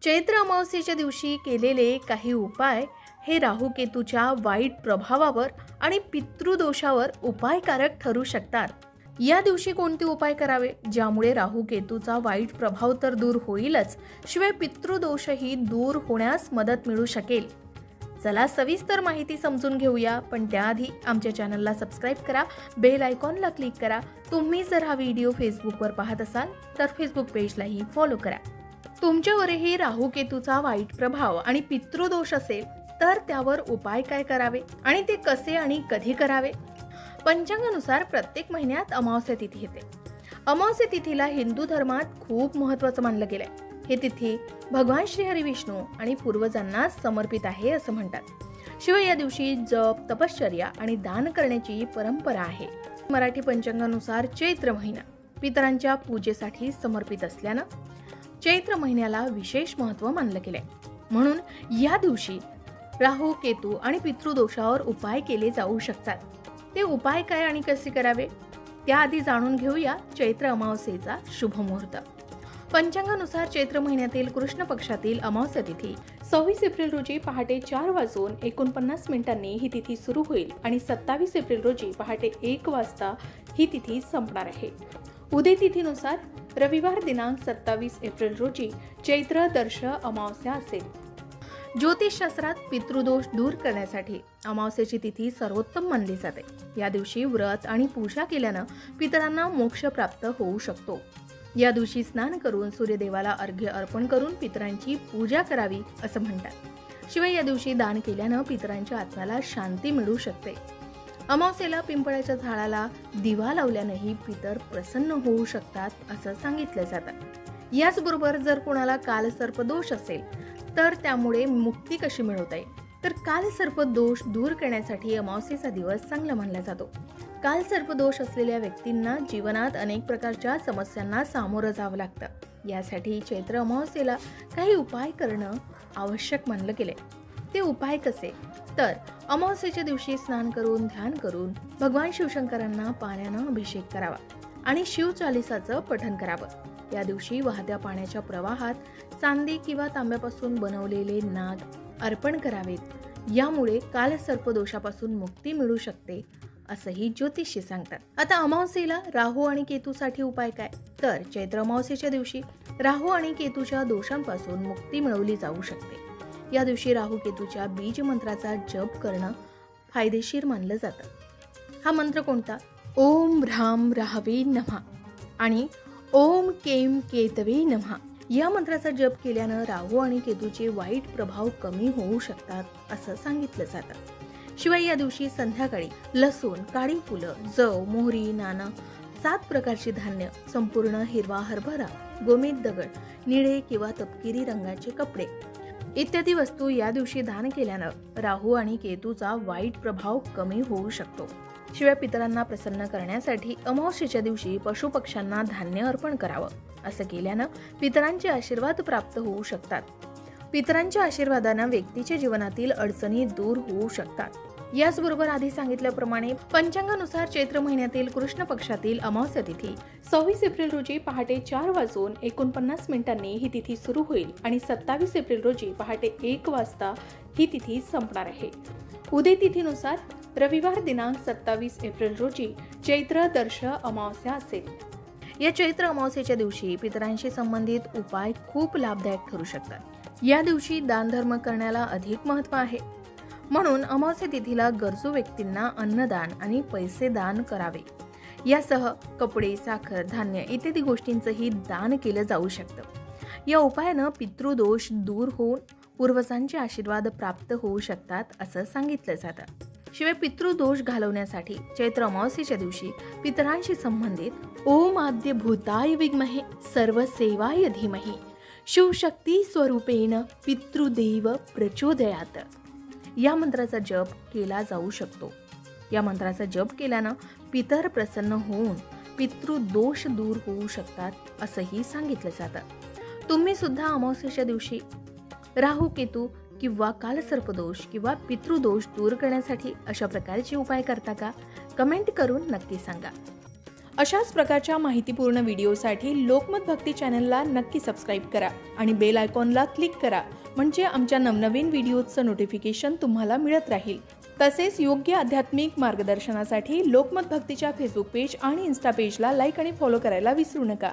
चैत्र अमावस्येच्या दिवशी केलेले काही उपाय हे राहू केतूच्या वाईट प्रभावावर आणि पितृदोषावर उपायकारक ठरू शकतात. या दिवशी कोणते उपाय करावे ज्यामुळे राहू केतूचा वाईट प्रभाव तर दूर होईलच, शिवाय पितृदोषही दूर होण्यास मदत मिळू शकेल. चला सविस्तर माहिती समजून घेऊया, पण त्याआधी आमच्या चॅनलला सबस्क्राईब करा, बेल आयकॉनला क्लिक करा. तुम्ही जर हा व्हिडिओ फेसबुकवर पाहत असाल तर फेसबुक पेजलाही फॉलो करा. तुमच्यावरही राहू केतूचा वाईट प्रभाव आणि पितृदोष असेल तर त्यावर उपाय काय करावे आणि ते कसे आणि कधी करावे. पंचांगानुसार प्रत्येक महिन्यात अमावस्या तिथी येते. अमावस्या तिथीला हिंदू धर्मात खूप महत्त्वाचं मानलं गेलंय. ही तिथी भगवान श्री हरी विष्णू आणि पूर्वजांना समर्पित आहे असं म्हणतात. शिवाय या दिवशी जप, तपश्चर्या आणि दान करण्याची परंपरा आहे. मराठी पंचांगानुसार चैत्र महिना पितरांच्या पूजेसाठी समर्पित असल्यानं चैत्र महिन्याला विशेष महत्त्व मानलं गेलंय. म्हणून या दिवशी राहू, केतू आणि पितृदोषावर उपाय केले जाऊ शकतात. ते उपाय काय आणि कसे करावे त्याआधी जाणून घेऊया चैत्र अमावस्येचा शुभ मुहूर्त. पंचांगानुसार चैत्र महिन्यातील कृष्ण पक्षातील अमावस्या तिथी 26 एप्रिल रोजी पहाटे 4:49 ही तिथी सुरू होईल आणि 27 एप्रिल रोजी पहाटे 1 वाजता ही तिथी संपणार आहे. उदय तिथीनुसार रविवार दिनांक 27 एप्रिल रोजी चैत्र दर्श अमावस्या असेल. ज्योतिषशास्त्रात पितृदोष दूर करण्यासाठी अमावस्येची तिथी सर्वोत्तम मानली जाते. या दिवशी व्रत आणि पूजा केल्यानं पितरांना मोक्ष प्राप्त होऊ शकतो. या दिवशी स्नान करून सूर्यदेवाला अर्घ्य अर्पण करून पितरांची पूजा करावी असं म्हणतात. शिवाय या दिवशी दान केल्यानं पितरांच्या आत्म्याला शांती मिळू शकते. अमावस्येला पिंपळाच्या झाडाला दिवा लावल्यानंही पितर प्रसन्न होऊ शकतात असं सांगितलं जातं. याचबरोबर जर कोणाला कालसर्पदोष असेल तर त्यामुळे मुक्ती कशी मिळवता येईल, तर कालसर्पदोष दूर करण्यासाठी अमावस्येचा दिवस चांगला मानला जातो. कालसर्पदोष असलेल्या व्यक्तींना जीवनात अनेक प्रकारच्या समस्यांना सामोरं जावं लागतं. यासाठी चैत्र अमावस्येला काही उपाय करणं आवश्यक मानलं गेलंय. ते उपाय कसे, तर अमावस्येच्या दिवशी स्नान करून ध्यान करून भगवान शिवशंकरांना पाण्यानं अभिषेक करावा आणि शिवचालिसाचं पठण करावं. या दिवशी वाहत्या पाण्याच्या प्रवाहात चांदी किंवा तांब्यापासून बनवलेले नाग अर्पण करावेत. यामुळे कालसर्पदोषापासून मुक्ती मिळू शकते असंही ज्योतिषी सांगतात. आता अमावस्येला राहू आणि केतूसाठी उपाय काय, तर चैत्र अमावस्येच्या दिवशी राहू आणि केतूच्या दोषांपासून मुक्ती मिळवली जाऊ शकते. या दिवशी राहू केतूच्या बीज मंत्राचा जप करणं फायदेशीर मानलं जातं. हा मंत्र कोणता? ओम ह्राम राहवे नमः आणि ओम केम केतवे नमः. या मंत्राचा जप केल्यानं राहू आणि केतूचे वाईट प्रभाव कमी होऊ शकतात असं सांगितलं जातं. शिवाय या दिवशी संध्याकाळी लसूण, काळी फुलं, जव, मोहरी, नाणं, 7 प्रकारची धान्य, संपूर्ण हिरवा हरभरा, गोमेद दगड, निळे किंवा तपकिरी रंगाचे कपडे इत्यादी वस्तू या दिवशी दान केल्यानं राहू आणि केतूचा वाईट प्रभाव कमी होऊ शकतो. शिवाय पितरांना प्रसन्न करण्यासाठी अमावस्येच्या दिवशी पशुपक्ष्यांना धान्य अर्पण करावं. असं केल्यानं पितरांचे आशीर्वाद प्राप्त होऊ शकतात. पितरांच्या आशीर्वादानं व्यक्तीच्या जीवनातील अडचणी दूर होऊ शकतात. याचबरोबर आधी सांगितल्याप्रमाणे पंचांगानुसार चैत्र महिन्यातील कृष्ण पक्षातील अमावस्या तिथी 26 एप्रिल रोजी पहाटे 4:49 ही तिथी सुरू होईल आणि 27 एप्रिल रोजी पहाटे 1 वाजता ही तिथी संपणार आहे. उदय तिथीनुसार रविवार दिनांक 27 एप्रिल रोजी चैत्र दर्श अमावस्या असेल. या चैत्र अमावस्येच्या दिवशी पितरांशी संबंधित उपाय खूप लाभदायक ठरू शकतात. या दिवशी दानधर्म करण्याला अधिक महत्त्व आहे. म्हणून अमावस्या तिथीला गरजू व्यक्तींना अन्नदान आणि पैसे दान करावे. यासह कपडे, साखर, धान्य इत्यादी गोष्टींचंही दान केलं जाऊ शकतं. या उपायानं पितृदोष दूर होऊन पूर्वजांचे आशीर्वाद प्राप्त होऊ शकतात असं सांगितलं जातं. शिवाय पितृदोष घालवण्यासाठी चैत्र अमावस्येच्या दिवशी पितरांशी संबंधित ओम आद्य भूताय विद्महे सर्वसेवाय धीमहि शिवशक्ती स्वरूपेण पितृदेव प्रचोदयात या मंत्राचा जप केला जाऊ शकतो. या मंत्राचा जप केल्यानं पितर प्रसन्न होऊन पितृदोष दूर होऊ शकतात असंही सांगितलं जातं. तुम्ही सुद्धा अमावस्येच्या दिवशी राहू, केतू किंवा कालसर्पदोष किंवा पितृदोष दूर करण्यासाठी अशा प्रकारचे उपाय करता का? कमेंट करून नक्की सांगा. अशाच प्रकारच्या माहितीपूर्ण व्हिडिओसाठी लोकमत भक्ती चॅनलला नक्की सबस्क्राईब करा आणि बेल आयकॉनला क्लिक करा, म्हणजे आमच्या नवनवीन व्हिडिओचं नोटिफिकेशन तुम्हाला मिळत राहील। तसेच योग्य आध्यात्मिक मार्गदर्शनासाठी लोकमत भक्तीच्या फेसबुक पेज आणि इन्स्टा पेजला लाईक आणि फॉलो करायला विसरू नका।